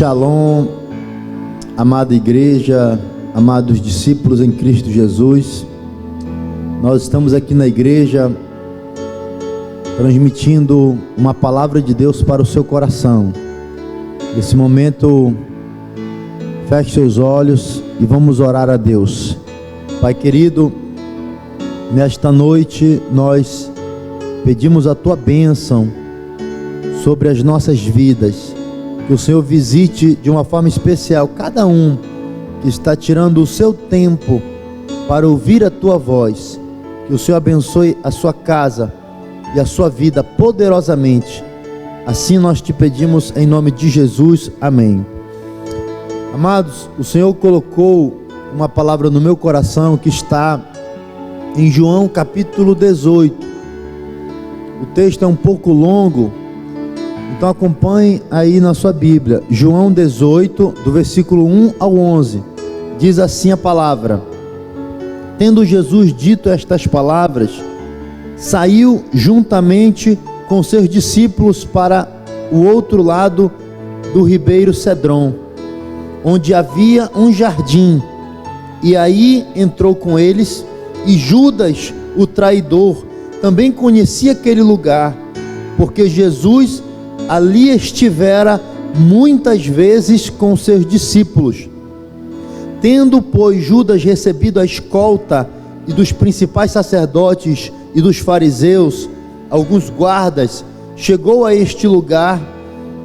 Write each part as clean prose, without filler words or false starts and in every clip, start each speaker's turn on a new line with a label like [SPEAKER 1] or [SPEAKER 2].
[SPEAKER 1] Shalom, amada igreja, amados discípulos em Cristo Jesus. Nós estamos aqui na igreja transmitindo uma palavra de Deus para o seu coração. Nesse momento, feche seus olhos e vamos orar a Deus. Pai querido, nesta noite nós pedimos a tua bênção sobre as nossas vidas. Que o Senhor visite de uma forma especial cada um que está tirando o seu tempo para ouvir a tua voz. Que o Senhor abençoe a sua casa e a sua vida poderosamente. Assim nós te pedimos em nome de Jesus, amém. Amados, o Senhor colocou uma palavra no meu coração que está em João capítulo 18. O texto é um pouco longo, então acompanhe aí na sua Bíblia. João 18, do versículo 1 ao 11, diz assim a palavra: Tendo Jesus dito estas palavras, saiu juntamente com seus discípulos para o outro lado do ribeiro Cedron, onde havia um jardim, e aí entrou com eles. E Judas, o traidor, também conhecia aquele lugar, porque Jesus ali estivera muitas vezes com seus discípulos. Tendo, pois, Judas recebido a escolta e dos principais sacerdotes e dos fariseus, alguns guardas, chegou a este lugar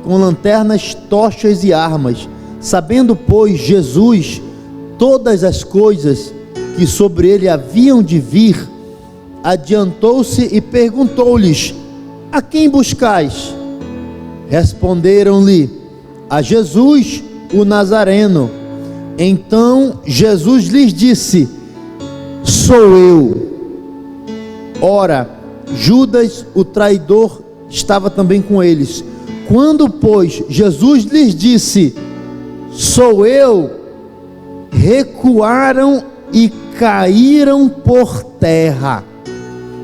[SPEAKER 1] com lanternas, tochas e armas. Sabendo, pois, Jesus todas as coisas que sobre ele haviam de vir, adiantou-se e perguntou-lhes: A quem buscais? Responderam-lhe: A Jesus, o Nazareno. Então Jesus lhes disse: Sou eu. Ora, Judas, o traidor, estava também com eles. Quando, pois, Jesus lhes disse: Sou eu, recuaram e caíram por terra.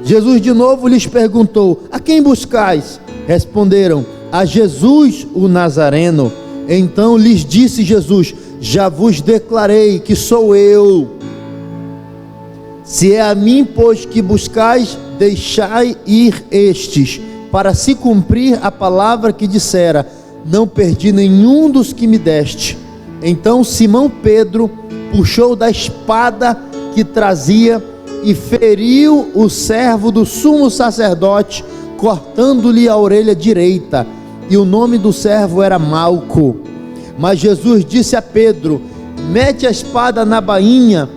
[SPEAKER 1] Jesus de novo lhes perguntou: A quem buscais? Responderam: A Jesus, o Nazareno. Então lhes disse Jesus: Já vos declarei que sou eu. Se é a mim, pois, que buscais, deixai ir estes, para se cumprir a palavra que dissera: Não perdi nenhum dos que me deste. Então Simão Pedro puxou da espada que trazia e feriu o servo do sumo sacerdote, cortando-lhe a orelha direita, e o nome do servo era Malco. Mas Jesus disse a Pedro: Mete a espada na bainha.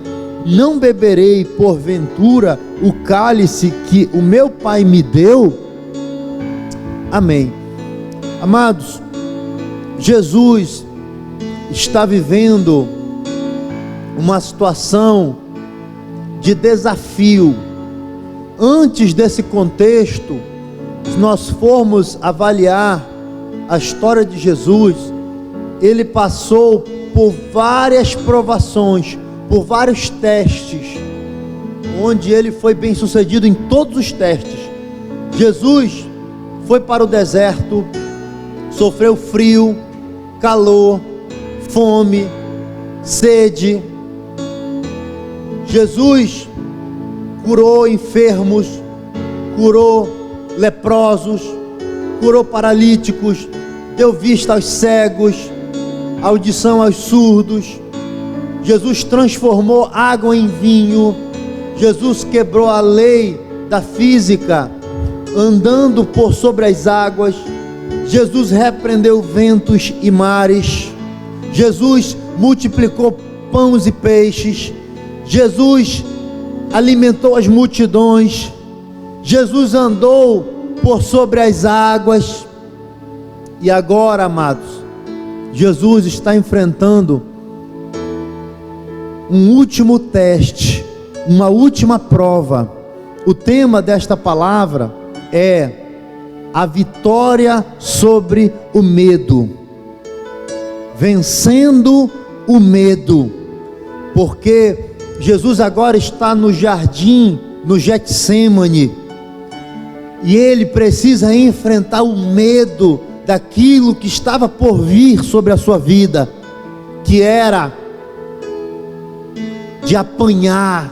[SPEAKER 1] Não beberei porventura o cálice que o meu Pai me deu? Amém. Amados, Jesus está vivendo uma situação de desafio. Antes desse contexto, se nós formos avaliar a história de Jesus, ele passou por várias provações, por vários testes, onde ele foi bem sucedido em todos os testes. Jesus foi para o deserto, sofreu frio, calor, fome, sede. Jesus curou enfermos, curou leprosos, curou paralíticos, deu vista aos cegos, audição aos surdos. Jesus transformou água em vinho. Jesus quebrou a lei da física, andando por sobre as águas. Jesus repreendeu ventos e mares. Jesus multiplicou pães e peixes. Jesus alimentou as multidões. Jesus andou por sobre as águas. E agora, amados, Jesus está enfrentando um último teste, uma última prova. O tema desta palavra é a vitória sobre o medo. Vencendo o medo. Porque Jesus agora está no jardim, no Getsêmani, e ele precisa enfrentar o medo daquilo que estava por vir sobre a sua vida, que era de apanhar,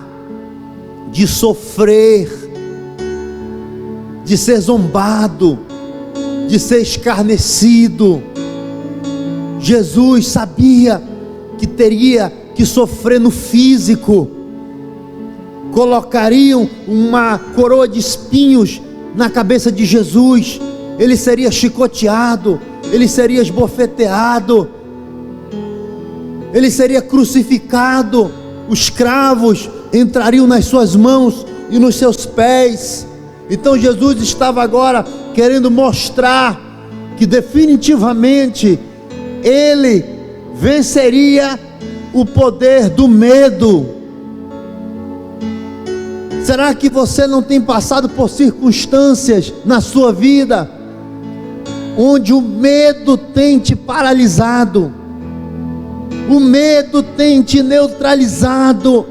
[SPEAKER 1] de sofrer, de ser zombado, de ser escarnecido. Jesus sabia que teria que sofrer no físico. Colocariam uma coroa de espinhos na cabeça de Jesus, ele seria chicoteado, ele seria esbofeteado, ele seria crucificado, os cravos entrariam nas suas mãos e nos seus pés. Então Jesus estava agora querendo mostrar que definitivamente ele venceria o poder do medo. Será que você não tem passado por circunstâncias na sua vida onde o medo tem te paralisado, o medo tem te neutralizado,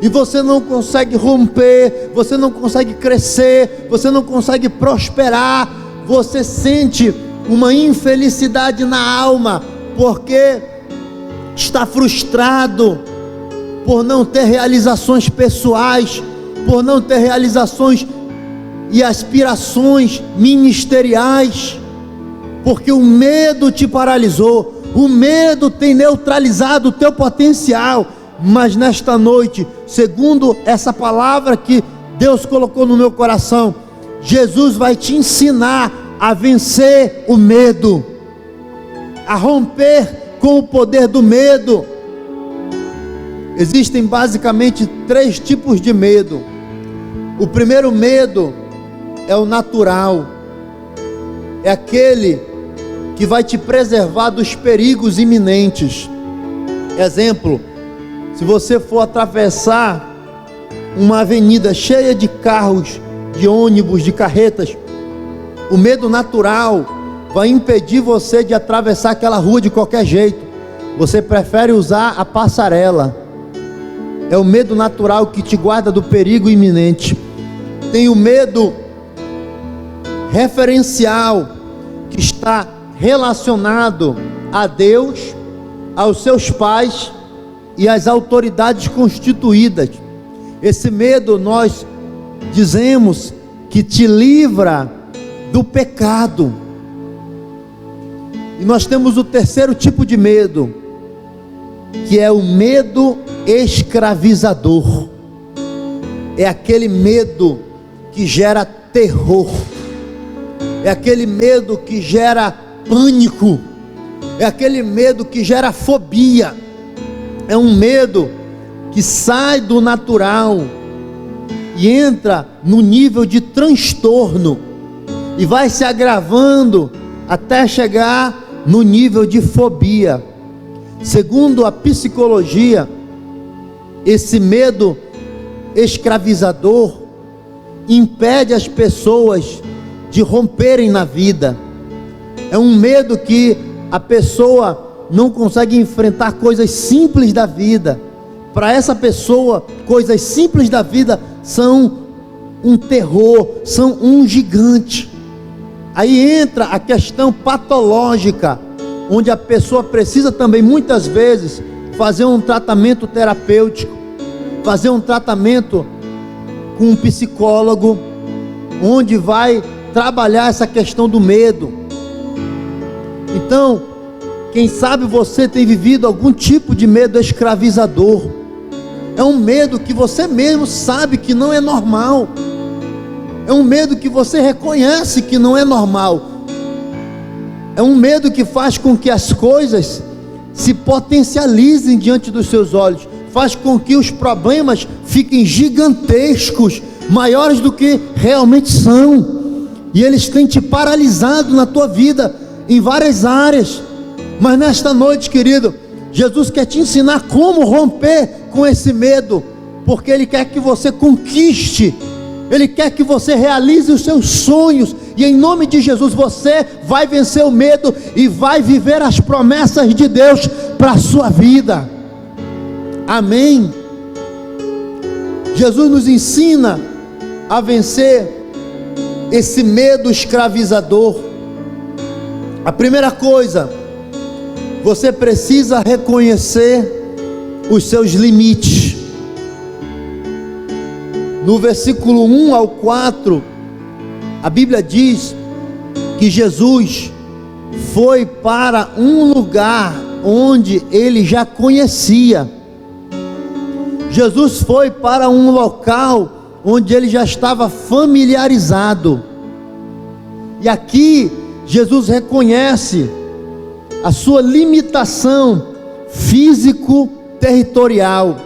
[SPEAKER 1] e você não consegue romper, você não consegue crescer, você não consegue prosperar, você sente uma infelicidade na alma, porque está frustrado por não ter realizações pessoais, por não ter realizações e aspirações ministeriais, porque o medo te paralisou, o medo tem neutralizado o teu potencial. Mas nesta noite, segundo essa palavra que Deus colocou no meu coração, Jesus vai te ensinar a vencer o medo, a romper com o poder do medo. Existem basicamente 3 tipos de medo. O primeiro medo é o natural, é aquele que vai te preservar dos perigos iminentes. Exemplo: se você for atravessar uma avenida cheia de carros, de ônibus, de carretas, o medo natural vai impedir você de atravessar aquela rua de qualquer jeito. Você prefere usar a passarela. É o medo natural que te guarda do perigo iminente. Tem o medo referencial, que está relacionado a Deus, aos seus pais e às autoridades constituídas. Esse medo nós dizemos que te livra do pecado. E nós temos o terceiro tipo de medo, que é o medo escravizador. É aquele medo que gera terror, é aquele medo que gera pânico, é aquele medo que gera fobia. É um medo que sai do natural e entra no nível de transtorno e vai se agravando até chegar no nível de fobia. Segundo a psicologia, esse medo escravizador impede as pessoas de romperem na vida. É um medo que a pessoa não consegue enfrentar coisas simples da vida. Para essa pessoa, coisas simples da vida são um terror, são um gigante. Aí entra a questão patológica, onde a pessoa precisa também muitas vezes fazer um tratamento terapêutico, fazer um tratamento com um psicólogo, onde vai trabalhar essa questão do medo. Então, quem sabe você tem vivido algum tipo de medo escravizador. É um medo que você mesmo sabe que não é normal. É um medo que você reconhece que não é normal. É um medo que faz com que as coisas se potencializem diante dos seus olhos. Faz com que os problemas fiquem gigantescos, maiores do que realmente são. E eles têm te paralisado na tua vida, em várias áreas. Mas nesta noite, querido, Jesus quer te ensinar como romper com esse medo, porque Ele quer que você conquiste, Ele quer que você realize os seus sonhos, e em nome de Jesus você vai vencer o medo e vai viver as promessas de Deus para a sua vida. Amém? Jesus nos ensina a vencer esse medo escravizador. A primeira coisa, você precisa reconhecer os seus limites. No versículo 1 ao 4, a Bíblia diz que Jesus foi para um lugar onde ele já conhecia. Jesus foi para um local onde ele já estava familiarizado. E aqui Jesus reconhece a sua limitação físico-territorial.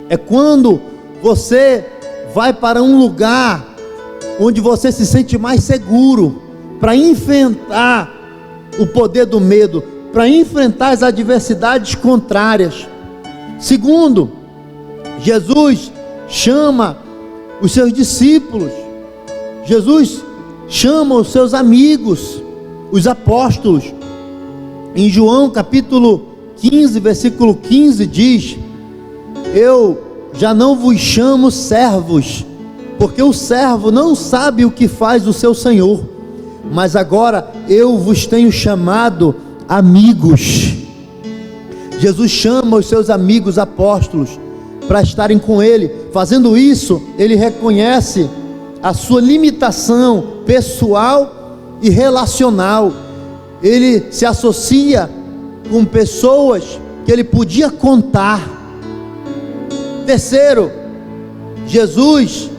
[SPEAKER 1] É quando você vai para um lugar onde você se sente mais seguro para enfrentar o poder do medo, para enfrentar as adversidades contrárias. Segundo, Jesus chama os seus discípulos, Jesus chama os seus amigos, os apóstolos. Em João capítulo 15, versículo 15 diz: eu já não vos chamo servos, porque o servo não sabe o que faz o seu senhor, mas agora eu vos tenho chamado amigos. Jesus chama os seus amigos apóstolos para estarem com ele. Fazendo isso, ele reconhece a sua limitação pessoal e relacional. Ele se associa com pessoas que ele podia contar. Terceiro, Jesus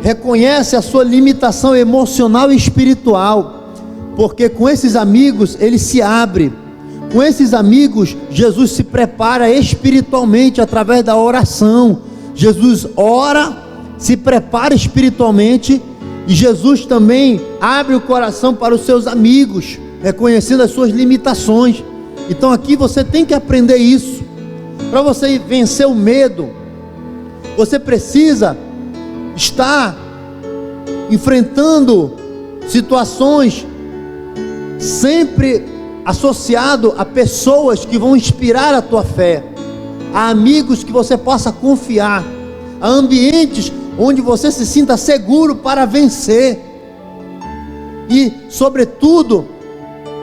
[SPEAKER 1] reconhece a sua limitação emocional e espiritual, porque com esses amigos ele se abre. Com esses amigos, Jesus se prepara espiritualmente através da oração. Jesus ora, se prepara espiritualmente, e Jesus também abre o coração para os seus amigos, reconhecendo as suas limitações. Então aqui você tem que aprender isso. Para você vencer o medo, você precisa estar enfrentando situações sempre associado a pessoas que vão inspirar a tua fé, a amigos que você possa confiar, a ambientes onde você se sinta seguro para vencer, e sobretudo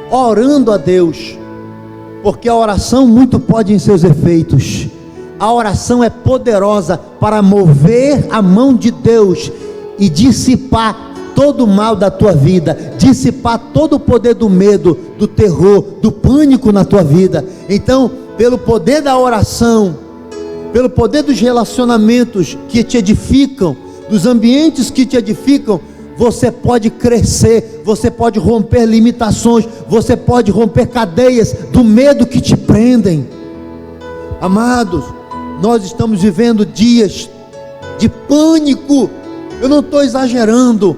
[SPEAKER 1] orando a Deus, porque a oração muito pode em seus efeitos. A oração é poderosa para mover a mão de Deus e dissipar todo o mal da tua vida, dissipar todo o poder do medo, do terror, do pânico na tua vida. Então, pelo poder da oração, pelo poder dos relacionamentos que te edificam, dos ambientes que te edificam, você pode crescer, você pode romper limitações, você pode romper cadeias do medo que te prendem. Amados, nós estamos vivendo dias de pânico. Eu não estou exagerando.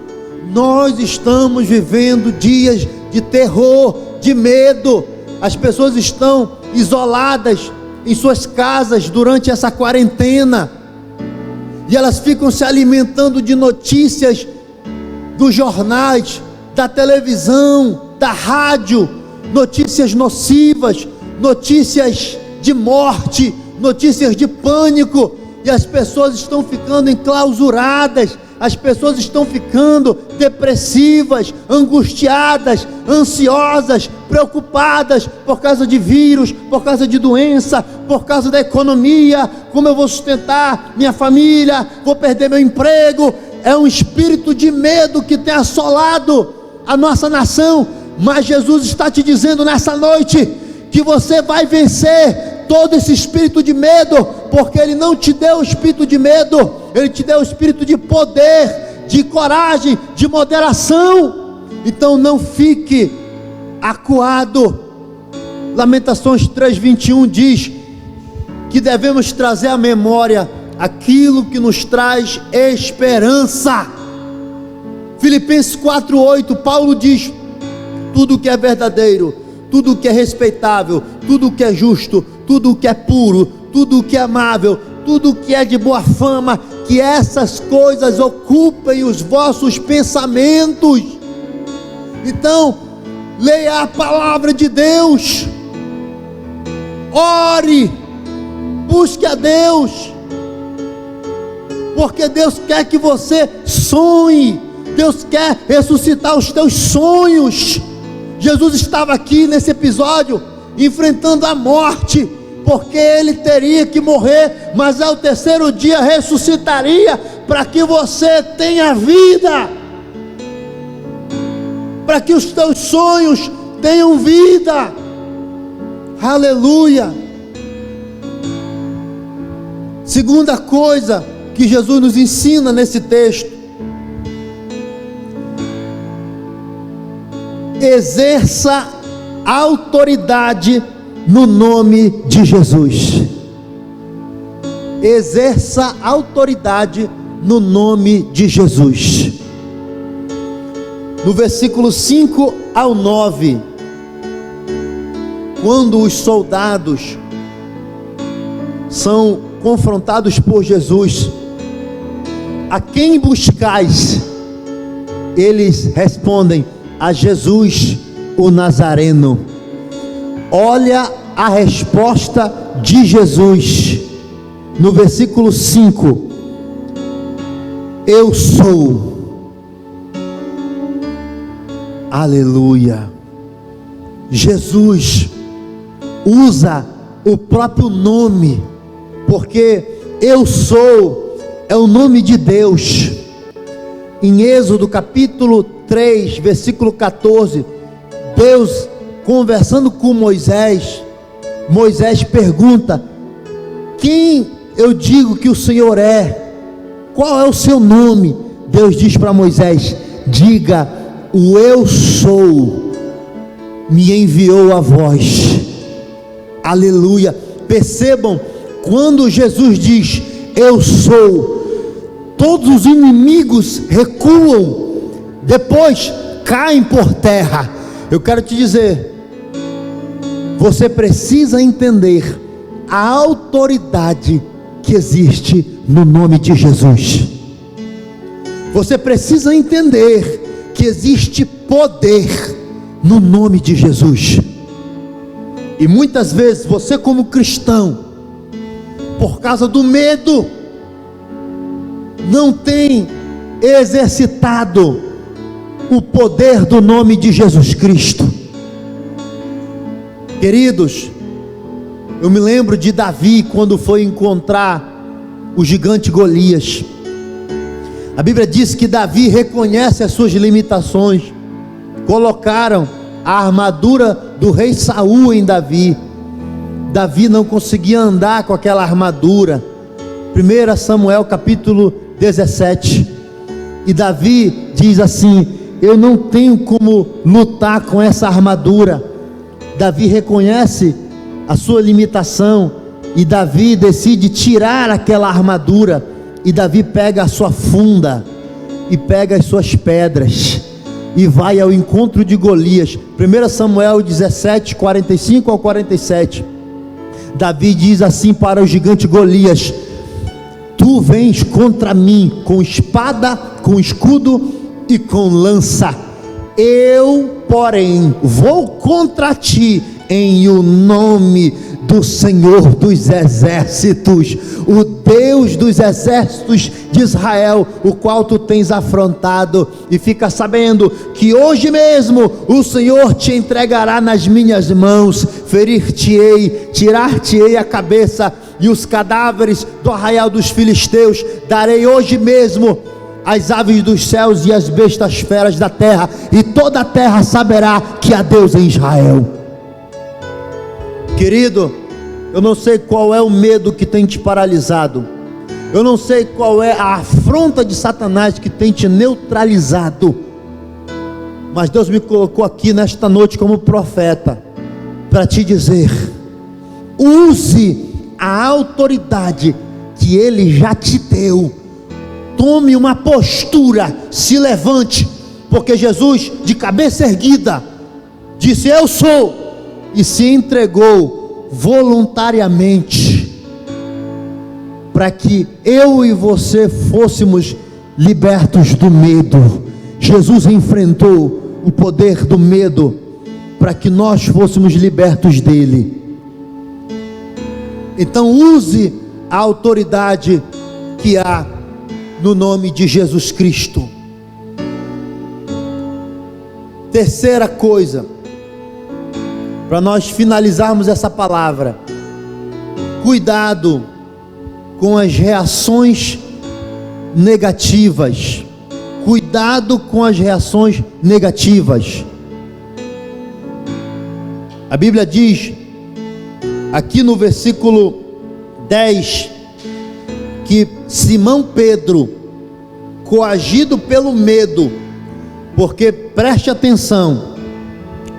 [SPEAKER 1] Nós estamos vivendo dias de terror, de medo. As pessoas estão isoladas em suas casas durante essa quarentena, e elas ficam se alimentando de notícias dos jornais, da televisão, da rádio, notícias nocivas, notícias de morte, notícias de pânico, e as pessoas estão ficando enclausuradas, as pessoas estão ficando depressivas, angustiadas, ansiosas, preocupadas por causa de vírus, por causa de doença, por causa da economia. Como eu vou sustentar minha família? Vou perder meu emprego? É um espírito de medo que tem assolado a nossa nação. Mas Jesus está te dizendo nessa noite que você vai vencer todo esse espírito de medo, porque Ele não te deu o espírito de medo, Ele te deu o espírito de poder, de coragem, de moderação. Então não fique acuado. Lamentações 3:21 diz que devemos trazer à memória aquilo que nos traz esperança. Filipenses 4:8, Paulo diz: tudo que é verdadeiro, tudo que é respeitável, tudo que é justo, tudo que é puro, tudo que é amável, tudo que é de boa fama, que essas coisas ocupem os vossos pensamentos. Então, leia a palavra de Deus, ore, busque a Deus, porque Deus quer que você sonhe, Deus quer ressuscitar os teus sonhos. Jesus estava aqui nesse episódio enfrentando a morte, porque ele teria que morrer, mas ao terceiro dia ressuscitaria, para que você tenha vida, para que os teus sonhos tenham vida. Aleluia. Segunda coisa que Jesus nos ensina nesse texto: exerça autoridade no nome de Jesus. Exerça autoridade no nome de Jesus. No versículo 5 ao 9, quando os soldados são confrontados por Jesus: a quem buscais? Eles respondem: a Jesus o Nazareno. Olha a resposta de Jesus no versículo 5: eu sou. Aleluia. Jesus usa o próprio nome, porque eu sou é o nome de Deus. Em Êxodo capítulo 3, versículo 14, Deus conversando com Moisés, Moisés pergunta: quem eu digo que o Senhor é? Qual é o seu nome? Deus diz para Moisés: diga, o eu sou me enviou a vós. Aleluia. Percebam, quando Jesus diz eu sou, todos os inimigos recuam, depois caem por terra. Eu quero te dizer, você precisa entender a autoridade que existe no nome de Jesus. Você precisa entender que existe poder no nome de Jesus. E muitas vezes você, como cristão, por causa do medo, não tem exercitado o poder do nome de Jesus Cristo. Queridos, eu me lembro de Davi quando foi encontrar o gigante Golias. A Bíblia diz que Davi reconhece as suas limitações. Colocaram a armadura do rei Saul em Davi. Davi não conseguia andar com aquela armadura. 1 Samuel capítulo 17. E Davi diz assim: eu não tenho como lutar com essa armadura. Davi reconhece a sua limitação, e Davi decide tirar aquela armadura. E Davi pega a sua funda e pega as suas pedras e vai ao encontro de Golias. 1 Samuel 17, 45 ao 47. Davi diz assim para o gigante Golias: tu vens contra mim com espada, com escudo e com lança. Eu, porém, vou contra ti em o nome do Senhor dos exércitos, o Deus dos exércitos de Israel, o qual tu tens afrontado. E fica sabendo que hoje mesmo o Senhor te entregará nas minhas mãos, ferir-te-ei, tirar-te-ei a cabeça, e os cadáveres do arraial dos filisteus darei hoje mesmo às aves dos céus e às bestas feras da terra, e toda a terra saberá que há Deus em Israel. Querido, eu não sei qual é o medo que tem te paralisado, eu não sei qual é a afronta de Satanás que tem te neutralizado, mas Deus me colocou aqui nesta noite como profeta, para te dizer: use a autoridade que Ele já te deu. Tome uma postura, se levante, porque Jesus, de cabeça erguida, disse: eu sou, e se entregou voluntariamente, para que eu e você fôssemos libertos do medo. Jesus enfrentou o poder do medo, para que nós fôssemos libertos dele. Então use a autoridade que há no nome de Jesus Cristo. terceira coisa, para nós finalizarmos essa palavra: cuidado com as reações negativas. Cuidado com as reações negativas. A Bíblia diz, aqui no versículo 10, que Simão Pedro, coagido pelo medo, porque preste atenção,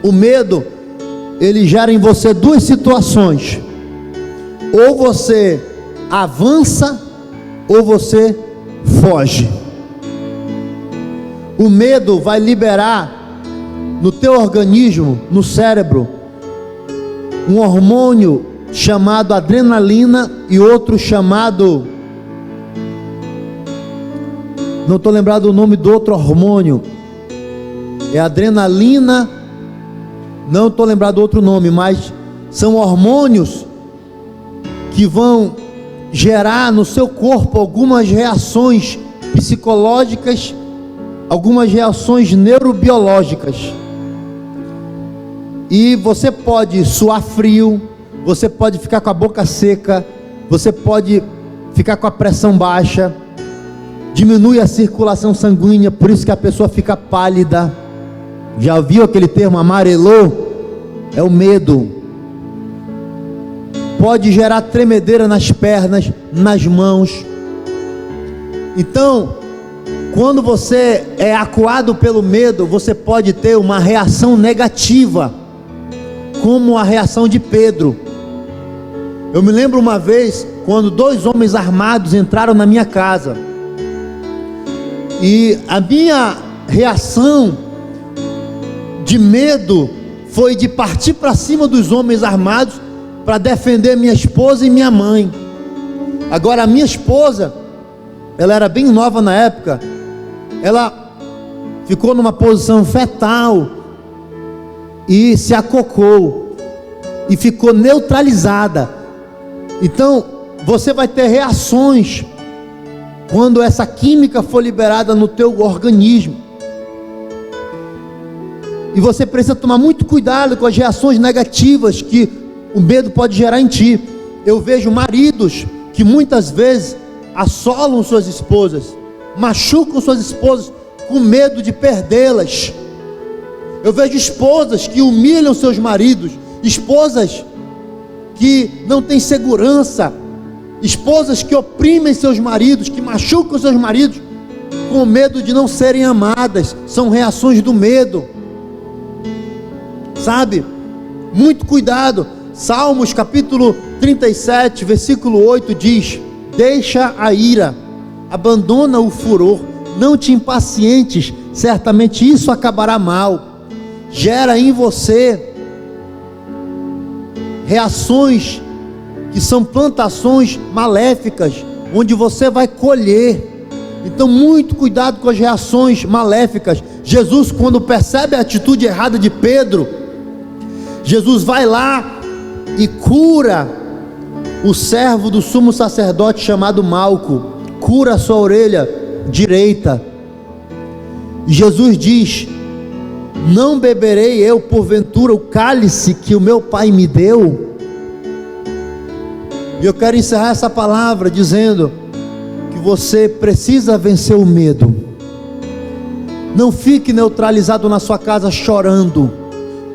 [SPEAKER 1] o medo, ele gera em você duas situações: ou você avança, ou você foge. O medo vai liberar no teu organismo, no cérebro, um hormônio chamado adrenalina e outro chamado, não estou lembrado o nome do outro hormônio, é adrenalina, não estou lembrado do outro nome, mas são hormônios que vão gerar no seu corpo algumas reações psicológicas, algumas reações neurobiológicas, e você pode suar frio, você pode ficar com a boca seca, você pode ficar com a pressão baixa, diminui a circulação sanguínea, por isso que a pessoa fica pálida. Já ouviu aquele termo amarelou? É o medo. Pode gerar tremedeira nas pernas, nas mãos. Então, quando você é acuado pelo medo, você pode ter uma reação negativa, como a reação de Pedro. Eu me lembro uma vez, quando 2 homens armados entraram na minha casa, e a minha reação de medo foi de partir para cima dos homens armados, para defender minha esposa e minha mãe. Agora, a minha esposa, ela era bem nova na época, ela ficou numa posição fetal e se acocou e ficou neutralizada. Então você vai ter reações quando essa química for liberada no teu organismo, e você precisa tomar muito cuidado com as reações negativas que o medo pode gerar em ti. Eu vejo maridos que muitas vezes assolam suas esposas, machucam suas esposas com medo de perdê-las. Eu vejo esposas que humilham seus maridos, esposas que não têm segurança, esposas que oprimem seus maridos, que machucam seus maridos com medo de não serem amadas. São reações do medo, sabe? Muito cuidado. Salmos capítulo 37, versículo 8 diz: deixa a ira, abandona o furor, não te impacientes, certamente isso acabará mal. Gera em você reações que são plantações maléficas, onde você vai colher. Então muito cuidado com as reações maléficas. Jesus, quando percebe a atitude errada de Pedro, Jesus vai lá e cura o servo do sumo sacerdote chamado Malco, cura a sua orelha direita. E Jesus diz: não beberei eu porventura o cálice que o meu pai me deu? E eu quero encerrar essa palavra dizendo que você precisa vencer o medo. Não fique neutralizado na sua casa chorando.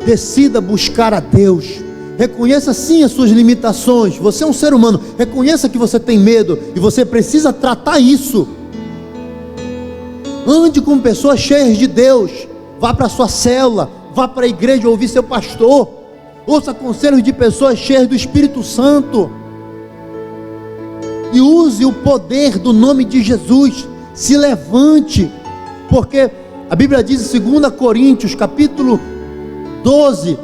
[SPEAKER 1] Decida buscar a Deus. Reconheça sim as suas limitações. Você é um ser humano. Reconheça que você tem medo e você precisa tratar isso. Ande com pessoas cheias de Deus. Vá para a sua célula, vá para a igreja ouvir seu pastor. Ouça conselhos de pessoas cheias do Espírito Santo. E use o poder do nome de Jesus. Se levante, porque a Bíblia diz em 2 Coríntios capítulo 12,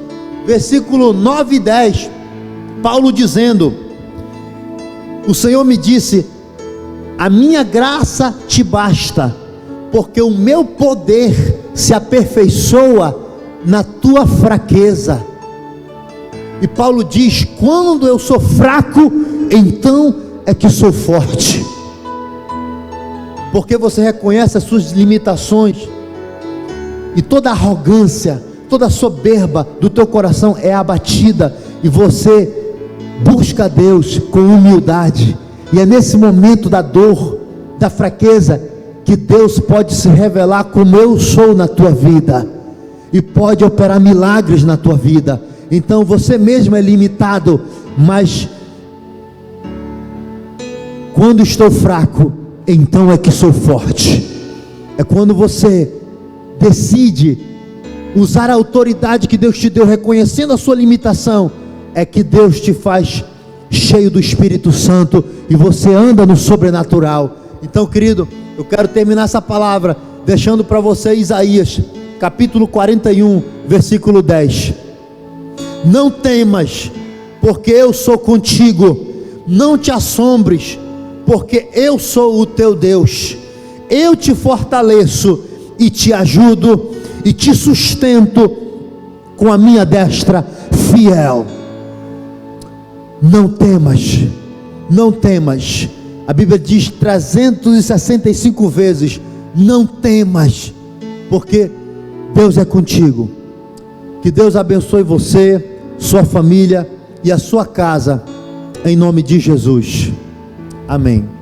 [SPEAKER 1] versículo 9 e 10, Paulo dizendo: o Senhor me disse, a minha graça te basta, porque o meu poder se aperfeiçoa na tua fraqueza. E Paulo diz: quando eu sou fraco, então é que sou forte. Porque você reconhece as suas limitações, e toda arrogância, toda soberba do teu coração é abatida, e você busca a Deus com humildade. E é nesse momento da dor, da fraqueza, que Deus pode se revelar como eu sou na tua vida, e pode operar milagres na tua vida. Então você mesmo é limitado, mas quando estou fraco, então é que sou forte. É quando você decide usar a autoridade que Deus te deu, reconhecendo a sua limitação, é que Deus te faz cheio do Espírito Santo, e você anda no sobrenatural. Então, querido, eu quero terminar essa palavra deixando para você Isaías, capítulo 41, versículo 10. Não temas, porque eu sou contigo. Não te assombres, porque eu sou o teu Deus. Eu te fortaleço e te ajudo e te sustento com a minha destra fiel. Não temas, não temas. A Bíblia diz 365 vezes: não temas, porque Deus é contigo. Que Deus abençoe você, sua família e a sua casa, em nome de Jesus. Amém.